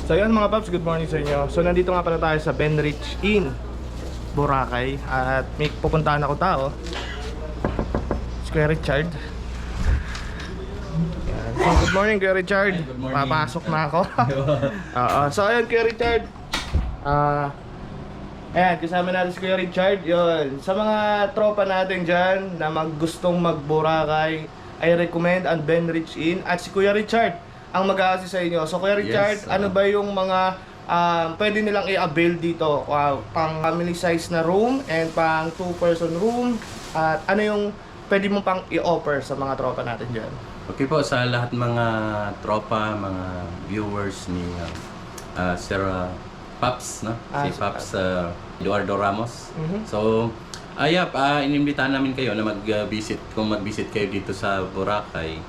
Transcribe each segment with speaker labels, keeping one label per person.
Speaker 1: So yun mga paps, good morning sa inyo. So nandito nga pala tayo sa Benrich Inn, Boracay. At may pupuntahan ako tao, si Kuya Richard. Yan. So good morning Kuya Richard.
Speaker 2: Good morning.
Speaker 1: Papasok na ako. So ayun Kuya Richard, ayan, kasama natin si Kuya Richard. Yun, sa mga tropa natin dyan na gustong mag-Boracay, I recommend ang Benrich Inn. At si Kuya Richard ang mag-a-assist sa inyo. So Kuya Richard,
Speaker 2: Yes,
Speaker 1: ano ba yung mga pwede nilang i-avail dito? Pang family size na room and pang 2-person room. At ano yung pwede mo pang i-offer sa mga tropa natin dyan?
Speaker 2: Okay po, sa lahat mga tropa, mga viewers ni Sir Paps, no? Si
Speaker 1: Si
Speaker 2: Paps Eduardo Ramos.
Speaker 1: Mhm.
Speaker 2: So, inimbitahan namin kayo na mag-visit, kung mag-visit kayo dito sa Boracay.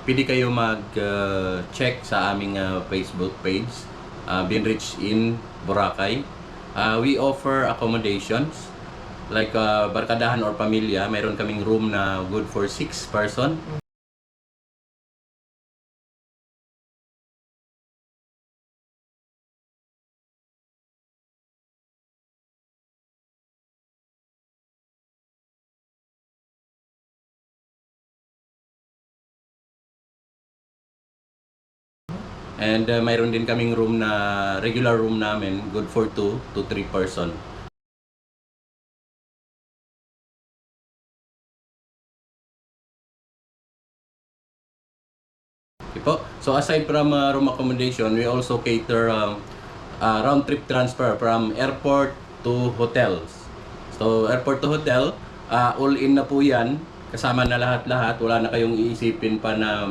Speaker 2: Pwede kayo mag-check sa aming Facebook page, Benrich Inn Boracay. We offer accommodations like barkadahan or pamilya. Mayroon kaming room na good for 6 person. And mayroon din kaming room na regular room namin, good for 2 to 3 person. Okay po. So aside from room accommodation, we also cater round trip transfer from airport to hotels. So airport to hotel, all in na po yan. Kasama na lahat-lahat. Wala na kayong iisipin pa na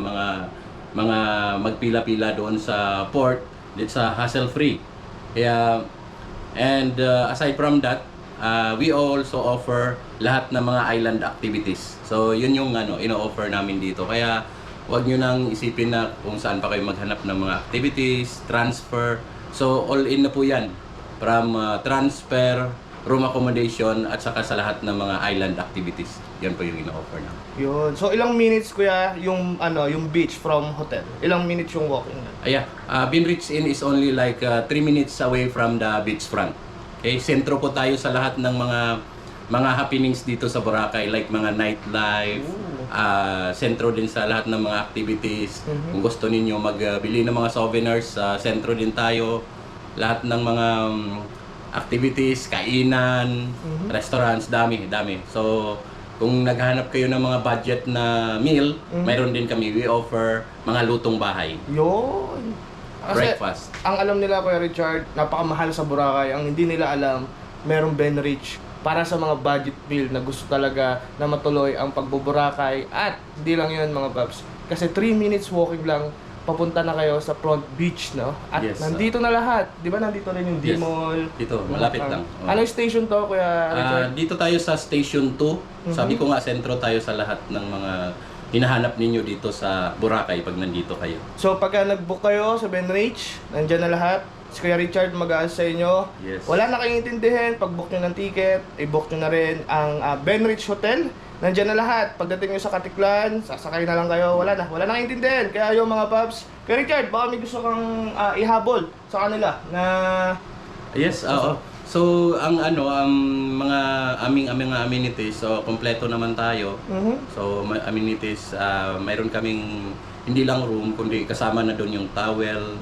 Speaker 2: mga magpila-pila doon sa port. It's hassle-free. Kaya, and aside from that, we also offer lahat ng mga island activities. So, yun yung ino-offer namin dito. Kaya, huwag nyo nang isipin na kung saan pa kayo maghanap ng mga activities, transfer. So, all in na po yan. From transfer, room accommodation, at saka sa lahat ng mga island activities. Yan po yung ino-offer namin.
Speaker 1: Yun. So ilang minutes kuya yung yung beach from hotel? Ilang minutes yung walking?
Speaker 2: Benrich Inn is only like 3 minutes away from the beachfront. Okay, sentro po tayo sa lahat ng mga happenings dito sa Boracay, like mga nightlife. Sentro din sa lahat ng mga activities. Kung gusto niyo magbili ng mga souvenirs, sentro din tayo. Lahat ng mga activities, kainan, restaurants, dami. So, kung naghahanap kayo ng mga budget na meal, mayroon din kami. We offer mga lutong bahay.
Speaker 1: Yun. Kasi
Speaker 2: Breakfast.
Speaker 1: ang alam nila Kuya Richard, napakamahal sa Boracay. Ang hindi nila alam, merong Benrich para sa mga budget meal na gusto talaga na matuloy ang pagbuburakay. At hindi lang yun mga paps. Kasi 3 minutes walking lang, papunta na kayo sa front beach, no? At
Speaker 2: Yes,
Speaker 1: nandito na lahat. Di ba nandito rin yung
Speaker 2: Yes.
Speaker 1: D-Mall?
Speaker 2: Dito, malapit lang.
Speaker 1: Ano yung station to, Kuya Richard?
Speaker 2: Dito tayo sa Station 2. Sabi ko nga, sentro tayo sa lahat ng mga hinahanap ninyo dito sa Boracay pag nandito kayo.
Speaker 1: So pagka nag-book kayo sa Benrich, nandyan na lahat. Si Kuya Richard mag-a-assist sa inyo.
Speaker 2: Yes.
Speaker 1: Wala na kayong intindihin. Pag-book nyo ng ticket, i-book nyo na rin ang Benrich Hotel. Nandyan na lahat. Pagdating nyo sa Katiklan, sasakay na lang kayo. Wala na kayong intindihin. Kaya yung mga paps, Kuya Richard, baka may gusto kang ihabol sa kanila na...
Speaker 2: Yes, oo. So, ang mga aming amenities, so kompleto naman tayo. So, amenities, mayroon kaming hindi lang room, kundi kasama na doon yung towel,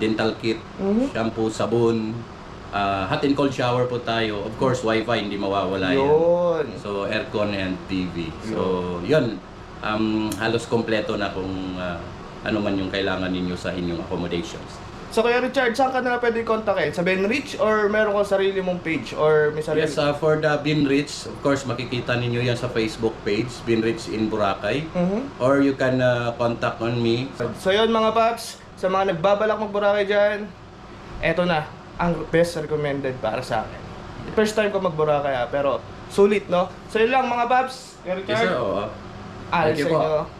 Speaker 2: dental kit, shampoo, sabon, hot and cold shower po tayo. Of course, wifi, hindi mawawala yan.
Speaker 1: Yun.
Speaker 2: So, aircon and TV. So, yun. Halos kompleto na kung ano man yung kailangan ninyo sa inyong accommodations.
Speaker 1: So Kuya Richard, saan ka nila pwede kontakin? Sa Benrich or meron kang sarili mong page? Or may sarili?
Speaker 2: Yes, for the Benrich, of course, makikita ninyo yan sa Facebook page, Benrich in Boracay. Or you can contact on me.
Speaker 1: So yun mga paps, sa mga nagbabalak mag-Boracay dyan, eto na, ang best recommended para sa akin. First time ko mag-Boracay pero sulit, no? So yun lang mga paps, Kuya
Speaker 2: Yes,
Speaker 1: Richard.
Speaker 2: sir. Oo.
Speaker 1: Alis
Speaker 2: Thank you
Speaker 1: sa
Speaker 2: po.
Speaker 1: inyo.